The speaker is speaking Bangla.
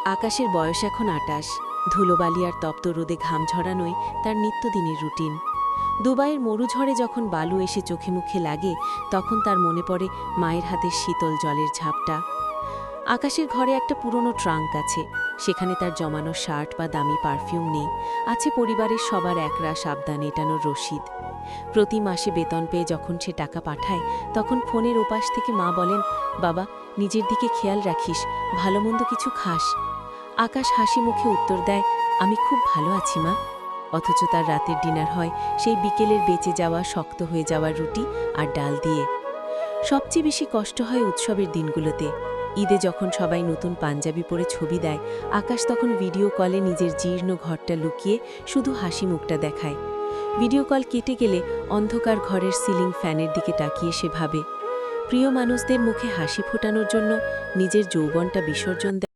আকাশের বয়স এখন ২৮। ধুলোবালি আর তপ্ত রোদে ঘাম ঝরানোই তার নিত্যদিনের রুটিন। দুবাইয়ের মরুঝড়ে যখন বালু এসে চোখে মুখে লাগে, তখন তার মনে পড়ে মায়ের হাতের শীতল জলের ঝাপটা। আকাশের ঘরে একটা পুরনো ট্রাঙ্ক আছে। সেখানে তার জমানো শার্ট বা দামি পারফিউম নেই, আছে পরিবারের সবার একরাশ আবদান এটানোর রসিদ। প্রতি মাসে বেতন পেয়ে যখন সে টাকা পাঠায়, তখন ফোনের ওপাশ থেকে মা বলেন, বাবা, নিজের দিকে খেয়াল রাখিস, ভালোমন্দ কিছু খাস। আকাশ হাসি মুখে উত্তর দেয়, আমি খুব ভালো আছি মা। অথচ তার রাতের ডিনার হয় সেই বিকেলের বেঁচে যাওয়া শক্ত হয়ে যাওয়া রুটি আর ডাল দিয়ে। সবচেয়ে বেশি কষ্ট হয় উৎসবের দিনগুলোতে। ঈদে যখন সবাই নতুন পাঞ্জাবি পরে ছবি দেয়, আকাশ তখন ভিডিও কলে নিজের জীর্ণ ঘরটা লুকিয়ে শুধু হাসি মুখটা দেখায়। ভিডিও কল কেটে গেলে অন্ধকার ঘরের সিলিং ফ্যানের দিকে তাকিয়ে সে ভাবে, প্রিয় মানুষদের মুখে হাসি ফোটানোর জন্য নিজের যৌবনটা বিসর্জন দেয়।